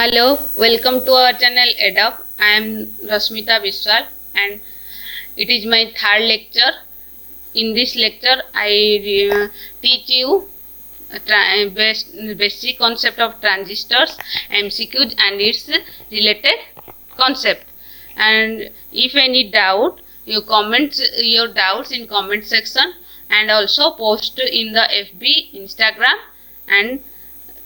Hello, welcome to our channel EDUP. I am Rasmita Biswal and it is my third lecture. In this lecture, I teach you basic concept of transistors, MCQs and its related concept. And if any doubt, you comment your doubts in comment section and also post in the FB, Instagram and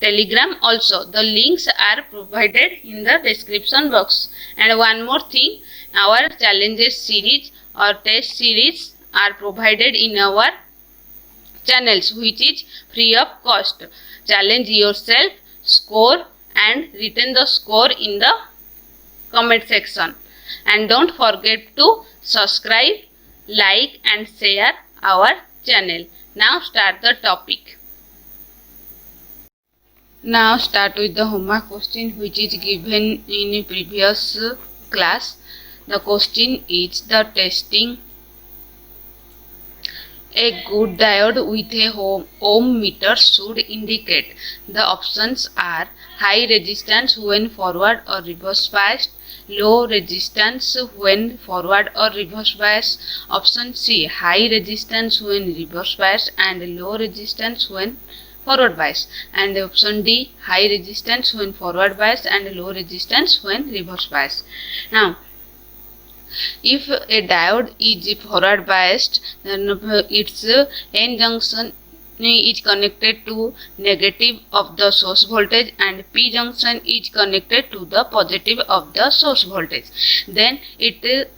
Telegram also. The links are provided in the description box. And one more thing, our challenges series or test series are provided in our channels, which is free of cost. Challenge yourself, score and return the score in the comment section. And don't forget to subscribe, like and share our channel. Now start the topic. Now start with the homework question which is given in previous class. The question is the testing a good diode with a ohm meter should indicate. The options are high resistance when forward or reverse biased, low resistance when forward or reverse biased. Option C, high resistance when reverse biased and low resistance when forward bias, and option D, high resistance when forward bias and low resistance when reverse bias. Now, if a diode is forward biased, then its N junction is connected to negative of the source voltage and P junction is connected to the positive of the source voltage. Then it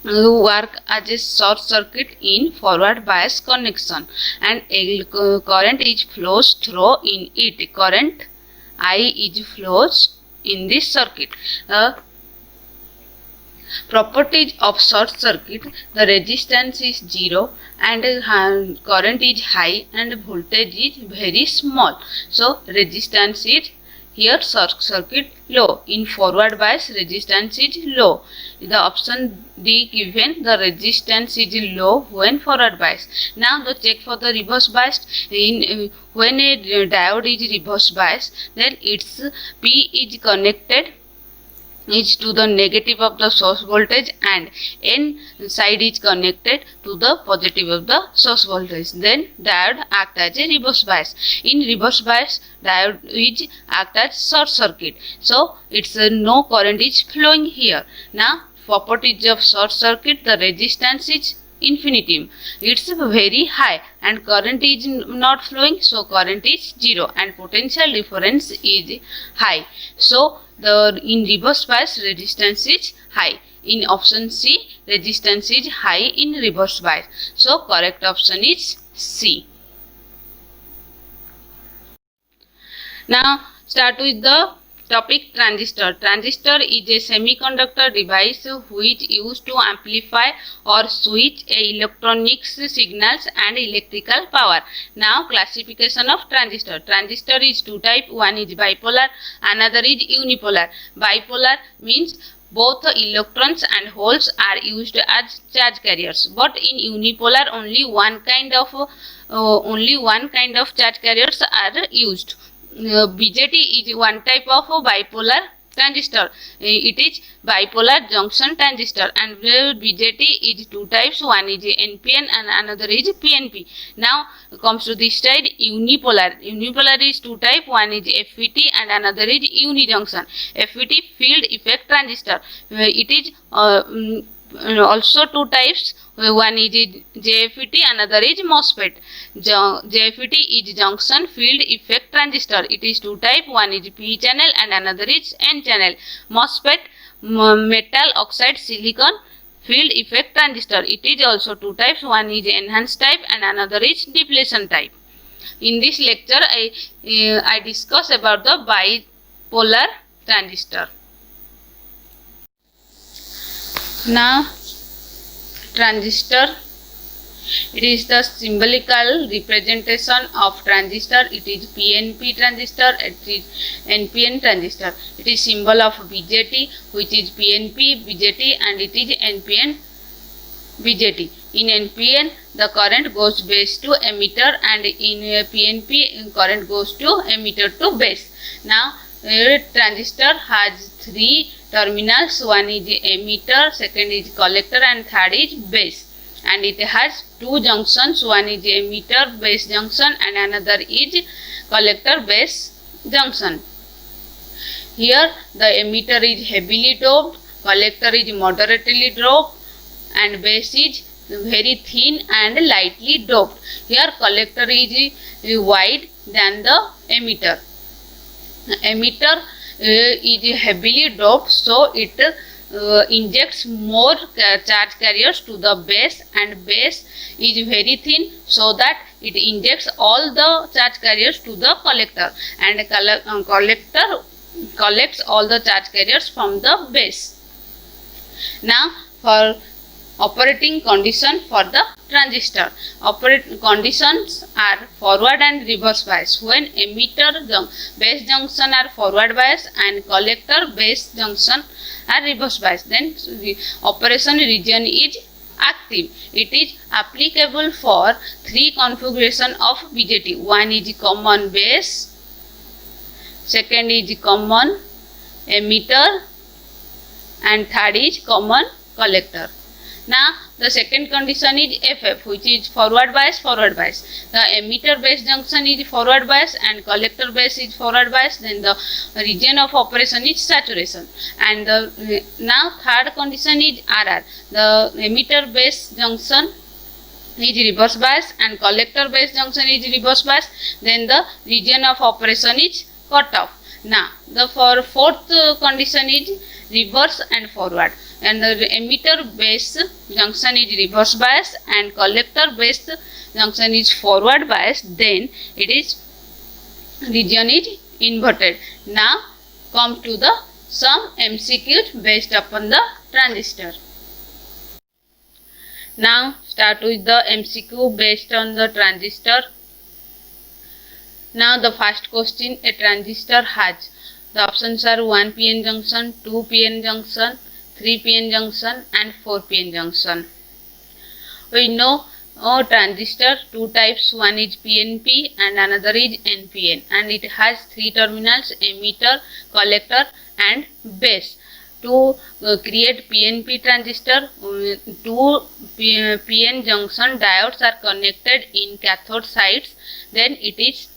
work as a short circuit in forward bias connection and a current is flows through in it. Current I is flows in this circuit. Properties of short circuit: the resistance is 0 and current is high and voltage is very small. So resistance is here short circuit low. In forward bias, resistance is low. The option D given, the resistance is low when forward bias. Now the check for the reverse bias. When a diode is reverse bias, then its P is connected is to the negative of the source voltage and N side is connected to the positive of the source voltage. Then diode act as a reverse bias. In reverse bias, diode is act as short circuit. So it's no current is flowing here. Now properties of short circuit: the resistance is infinitum, it's very high and current is not flowing, so current is 0 and potential difference is high. So the in reverse bias resistance is high. In option C, resistance is high in reverse bias. So correct option is C. Now start with the topic transistor. Transistor is a semiconductor device which used to amplify or switch electronics signals and electrical power. Now classification of transistor. Transistor is two types. One is bipolar, another is unipolar. Bipolar means both electrons and holes are used as charge carriers, but in unipolar only one kind of charge carriers are used. BJT is one type of bipolar transistor. It is bipolar junction transistor, and BJT is two types. One is NPN and another is PNP. Now comes to this side, unipolar. Unipolar is two types. One is FET and another is unijunction. FET, field effect transistor. It is also two types. One is JFET, another is MOSFET. JFET is junction field effect transistor. It is two types. One is P channel and another is N channel. MOSFET, metal oxide silicon field effect transistor. It is also two types. One is enhanced type and another is depletion type. In this lecture, I discuss about the bipolar transistor. Now transistor, it is the symbolical representation of transistor. It is PNP transistor, it is NPN transistor. It is symbol of BJT, which is PNP BJT, and it is NPN BJT. In NPN, the current goes base to emitter, and in PNP, current goes to emitter to base. Now A transistor has three terminals. One is emitter, second is collector, and third is base. And it has two junctions. One is emitter base junction and another is collector base junction. Here the emitter is heavily doped, collector is moderately doped, and base is very thin and lightly doped. Here collector is wide than the emitter. Emitter is heavily doped, so it injects more charge carriers to the base, and base is very thin, so that it injects all the charge carriers to the collector, and collector collects all the charge carriers from the base. Now for operating condition for the transistor. Conditions are forward and reverse bias. When emitter base junction are forward bias and collector base junction are reverse bias, then operation region is active. It is applicable for three configuration of BJT. One is common base, second is common emitter, and third is common collector. Now the second condition is FF, which is forward bias, forward bias. The emitter base junction is forward bias and collector base is forward bias. Then the region of operation is saturation. And now third condition is RR. The emitter base junction is reverse bias and collector base junction is reverse bias. Then the region of operation is cut off. Now the fourth condition is reverse and forward, and the emitter base junction is reverse bias and collector base junction is forward bias. Then it is region is inverted. Now come to the some MCQs based upon the transistor. Now start with the MCQ based on the transistor. Now the first question, a transistor has, the options are 1 PN junction, 2 PN junction, 3 PN junction and 4 PN junction. We know transistor two types, one is PNP and another is NPN, and it has three terminals, emitter, collector and base. To create PNP transistor, two PN junction diodes are connected in cathode sides. Then it is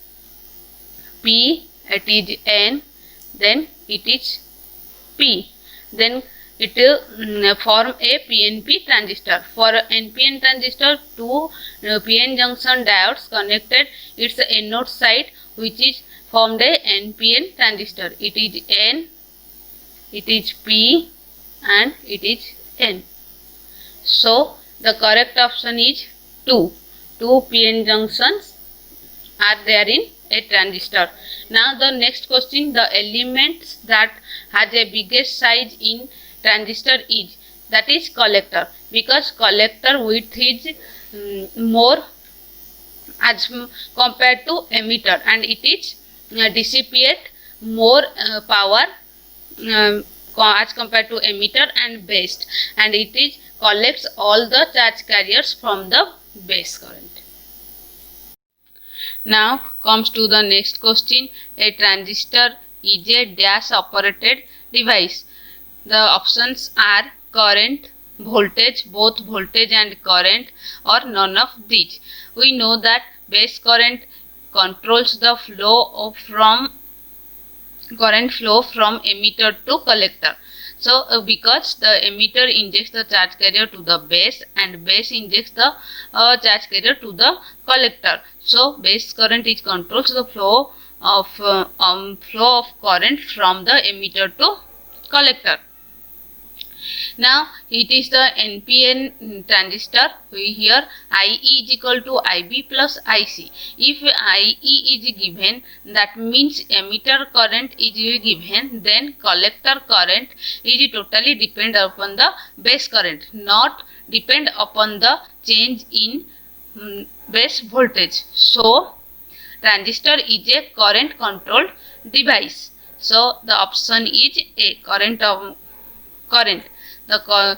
P, it is N, then it is P. Then it form a PNP transistor. For NPN transistor, two PN junction diodes connected its anode side, which is formed a NPN transistor. It is N, it is P and it is N. So the correct option is 2. Two PN junctions are there in a transistor. Now the next question, the elements that has a biggest size in transistor is, that is collector, because collector width is more as compared to emitter, and it is dissipate more power as compared to emitter and base, and it is collects all the charge carriers from the base current. Now comes to the next question, a transistor is a dash operated device. The options are current, voltage, both voltage and current, or none of these. We know that base current controls the flow from current flow from emitter to collector. So because the emitter injects the charge carrier to the base and base injects the charge carrier to the collector, so base current is controls the flow of current from the emitter to collector. Now it is the NPN transistor. We here IE is equal to IB plus IC. If IE is given, that means emitter current is given, then collector current is totally depend upon the base current, not depend upon the change in base voltage. So transistor is a current controlled device. So the option is A, current. The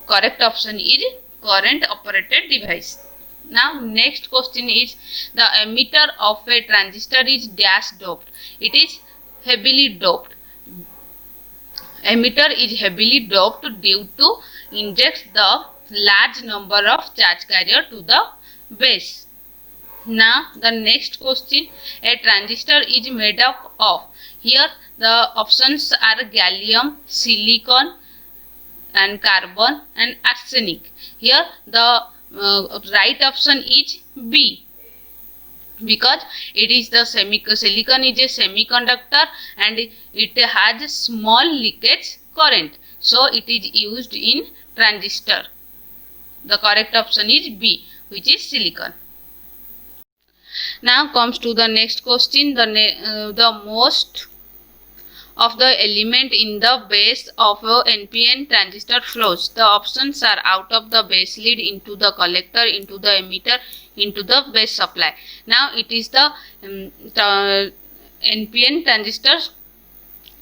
correct option is current operated device. Now next question is, the emitter of a transistor is dash doped. It is heavily doped. Emitter is heavily doped due to injects the large number of charge carrier to the base. Now the next question, a transistor is made up of. Here the options are gallium, silicon and carbon and arsenic. Here the right option is B, because it is the silicon is a semiconductor and it has small leakage current, so it is used in transistor. The correct option is B, which is silicon. Now comes to the next question, the most of the element in the base of a NPN transistor flows. The options are out of the base lead, into the collector, into the emitter, into the base supply. Now it is the NPN transistor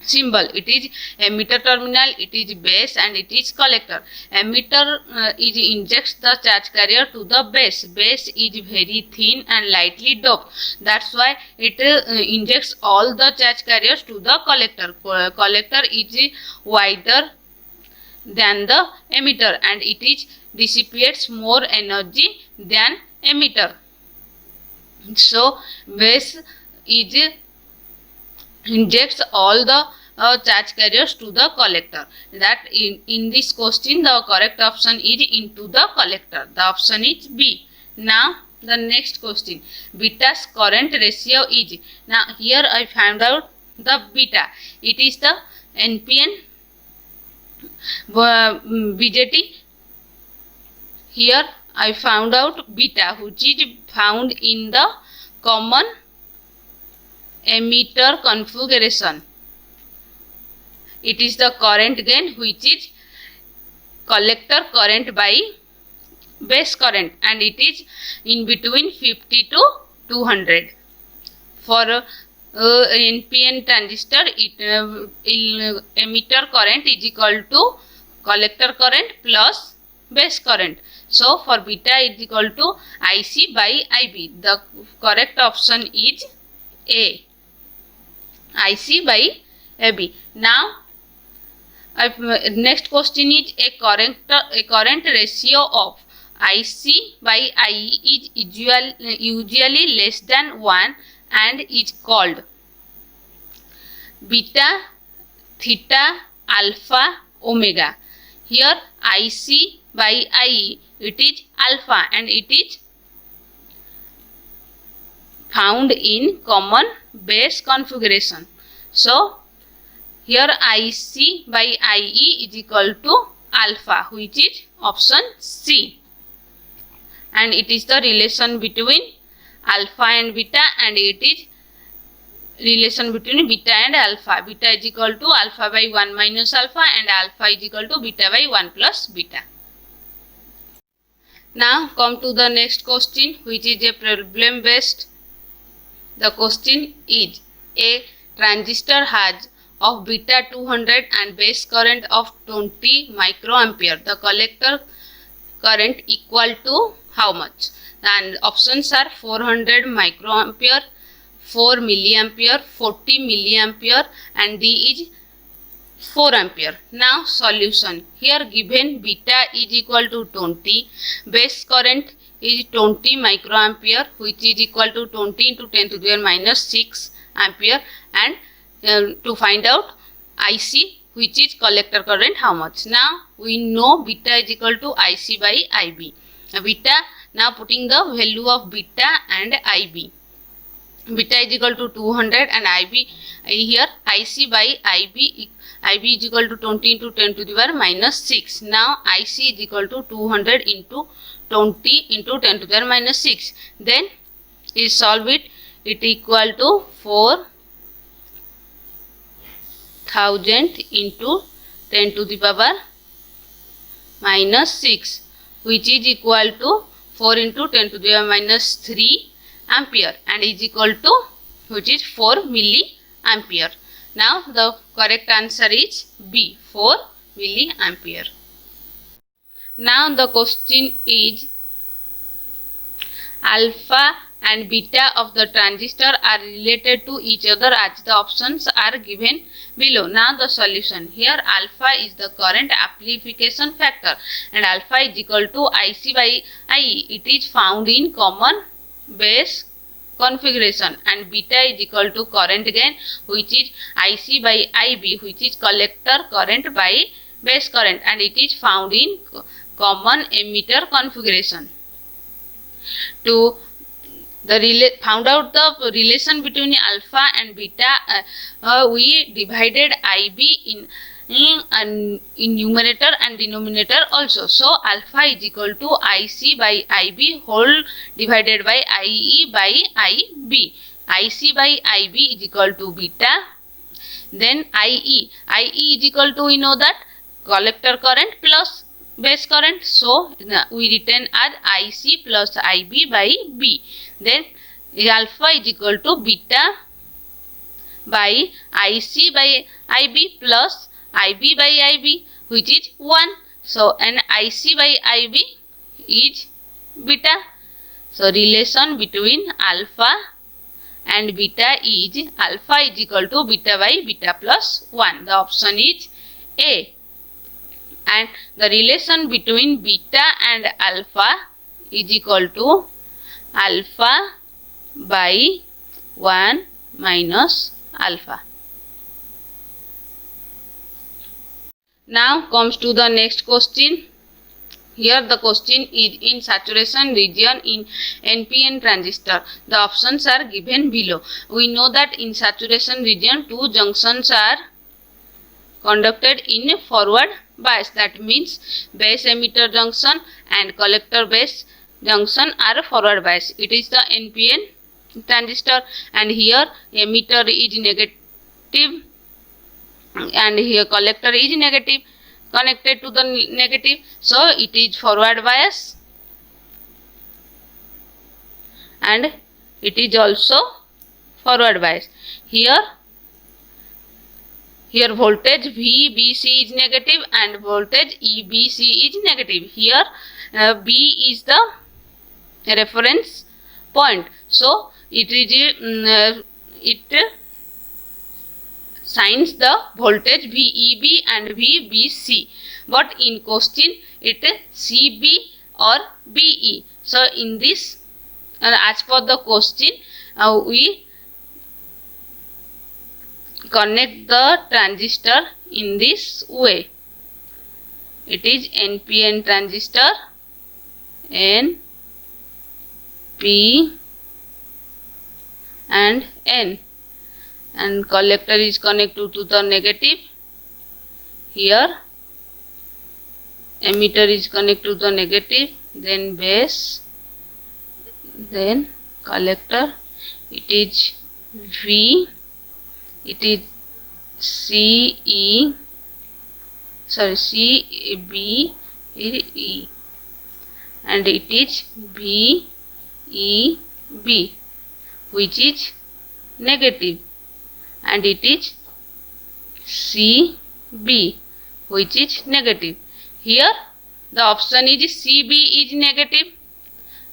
symbol. It is emitter terminal, it is base and it is collector. Emitter is injects the charge carrier to the base. Base is very thin and lightly doped. That's why it injects all the charge carriers to the collector. Collector is wider than the emitter and it is dissipates more energy than emitter. So base is injects all the charge carriers to the collector. That in this question the correct option is into the collector. The option is B. Now the next question, beta's current ratio is. Now here I found out the beta. It is the NPN BJT. Here I found out beta, which is found in the common emitter configuration. It is the current gain, which is collector current by base current, and it is in between 50 to 200. For NPN transistor, emitter current is equal to collector current plus base current. So for beta is equal to IC by IB. The correct option is A, IC by AB. Now next question is a current ratio of IC by IE is usually less than 1 and is called beta, theta, alpha, omega. Here IC by IE, it is alpha and it is found in common base configuration. So here IC by IE is equal to alpha, which is option C, and it is the relation between alpha and beta, and it is relation between beta and alpha. Beta is equal to alpha by 1 minus alpha and alpha is equal to beta by 1 plus beta. Now come to the next question, which is a problem based. The question is, a transistor has of beta 200 and base current of 20 microampere. The collector current equal to how much? And options are 400 microampere, 4 milliampere, 40 milliampere, and D is 4 ampere. Now solution. Here given beta is equal to 20, base current is 20 microampere, which is equal to 20 into 10 to the power minus 6 ampere, and to find out IC, which is collector current, how much. Now we know beta is equal to IC by IB. Beta, now putting the value of beta and IB. Beta is equal to 200 and IB here IC by IB. IB is equal to 20 into 10 to the power minus 6. Now IC is equal to 200 into 20 into 10 to the power minus 6. Then you solve it. It equal to 4000 into 10 to the power minus 6, which is equal to 4 into 10 to the power minus 3 ampere, and is equal to, which is 4 milliampere. Now the correct answer is B, 4 milliampere. Now the question is, alpha and beta of the transistor are related to each other as the options are given below. Now the solution. Here alpha is the current amplification factor and alpha is equal to IC by IE. It is found in common base configuration, and beta is equal to current gain, which is IC by IB, which is collector current by base current, and it is found in common emitter configuration. To found out the relation between alpha and beta, we divided IB in numerator and denominator also. So alpha is equal to IC by IB whole divided by IE by IB. IC by IB is equal to beta. Then IE is equal to, we know that, collector current plus base current. So we written as IC plus IB by B. Then alpha is equal to beta by IC by IB plus IB by IB, which is 1. So and IC by IB is beta. So relation between alpha and beta is alpha is equal to beta by beta plus 1. The option is A. And the relation between beta and alpha is equal to alpha by 1 minus alpha. Now comes to the next question. Here the question is in saturation region in NPN transistor. The options are given below. We know that in saturation region two junctions are conducted in forward bias. That means base emitter junction and collector base junction are forward bias. It is the NPN transistor, and here emitter is negative and here collector is negative, connected to the negative, so it is forward bias, and it is also forward bias. Here voltage VBC is negative and voltage EBC is negative. Here B is the reference point, so it signs the voltage VEB and VBC, but in question it CB or BE. So in this, as per the question, we connect the transistor in this way. It is NPN transistor, N, P and N, and collector is connected to the negative. Here emitter is connected to the negative, then base, then collector. It is V, it is CB E, and it is VEB, which is negative, and it is CB, which is negative. Here the option is CB is negative,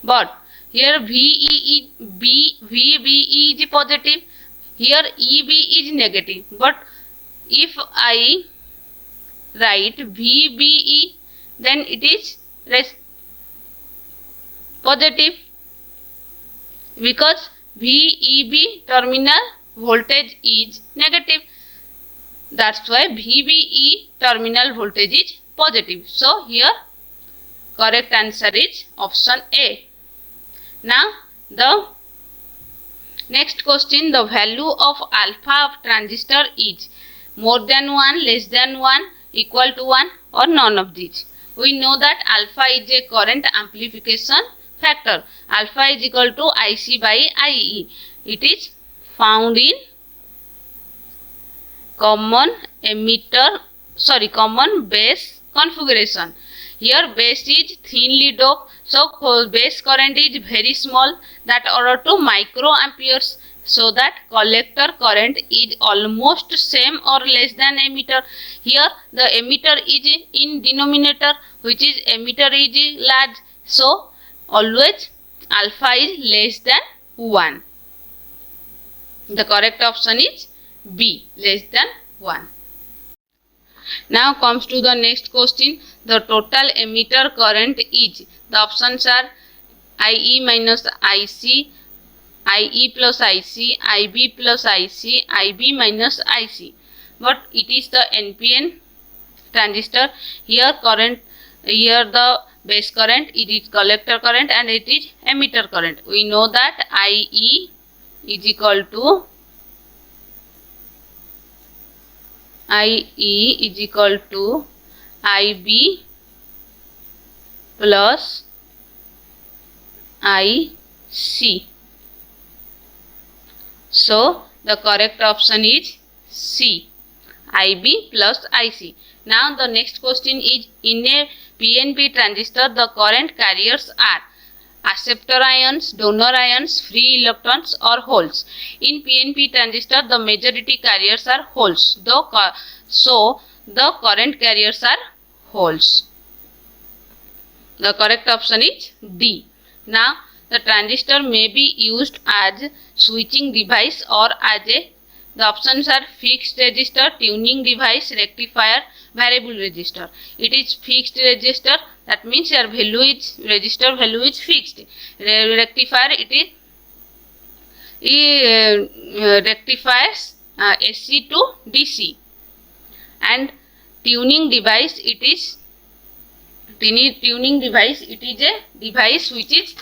but here VEB is positive, here EB is negative. But if I write VBE, then it is positive, because VEB terminal voltage is negative. That's why VBE terminal voltage is positive. So here correct answer is option A. Now the next question, the value of alpha of transistor is more than 1, less than 1, equal to 1, or none of these. We know that alpha is a current amplification factor. Alpha is equal to IC by IE. It is found in common base configuration. Here base is thinly doped, so base current is very small, that order to microamperes, so that collector current is almost same or less than emitter. Here the emitter is in denominator, which is emitter is large, so always alpha is less than 1. The correct option is B, less than 1. Now comes to the next question. The total emitter current is, the options are IE minus IC, IE plus IC, IB plus IC, IB minus IC. But it is the NPN transistor. Here the base current, it is collector current and it is emitter current. We know that IE is equal to IB plus IC. So the correct option is C, IB plus IC. Now the next question is, in a PNP transistor the current carriers are acceptor ions, donor ions, free electrons or holes. In PNP transistor the majority carriers are holes, so the current carriers are holes. The correct option is D. Now the transistor may be used as switching device or as the options are fixed resistor, tuning device, rectifier, variable resistor. It is fixed resistor, that means your resistor value is fixed. Rectifier, it rectifies AC to DC. And tuning device, it is a device which is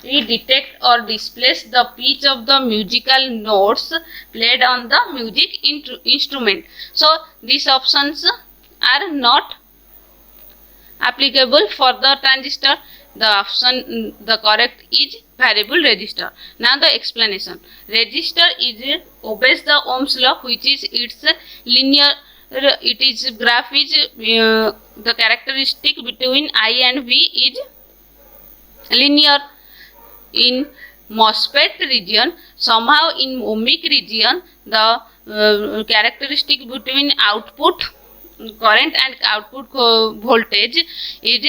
detect or displays the pitch of the musical notes played on the music instrument. So these options are not applicable for the transistor. The correct is variable resistor. Now the explanation. Resistor obeys the Ohm's law, which is its linear. Its graph is the characteristic between I and V is linear. In MOSFET region, somehow in ohmic region, the characteristic between output current and output voltage is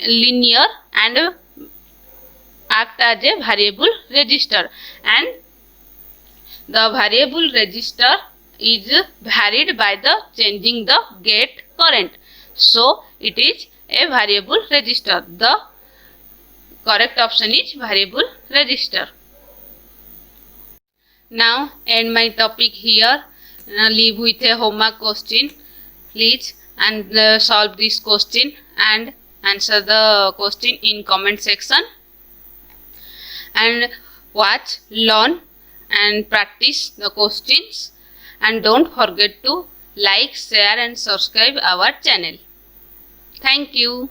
linear and act as a variable resistor, and the variable resistor is varied by the changing the gate current, so it is a variable resistor. The correct option is variable resistor. Now end my topic here. Now leave with a homework question, please, and solve this question and answer the question in comment section, and watch, learn and practice the questions, and don't forget to like, share and subscribe our channel. Thank you.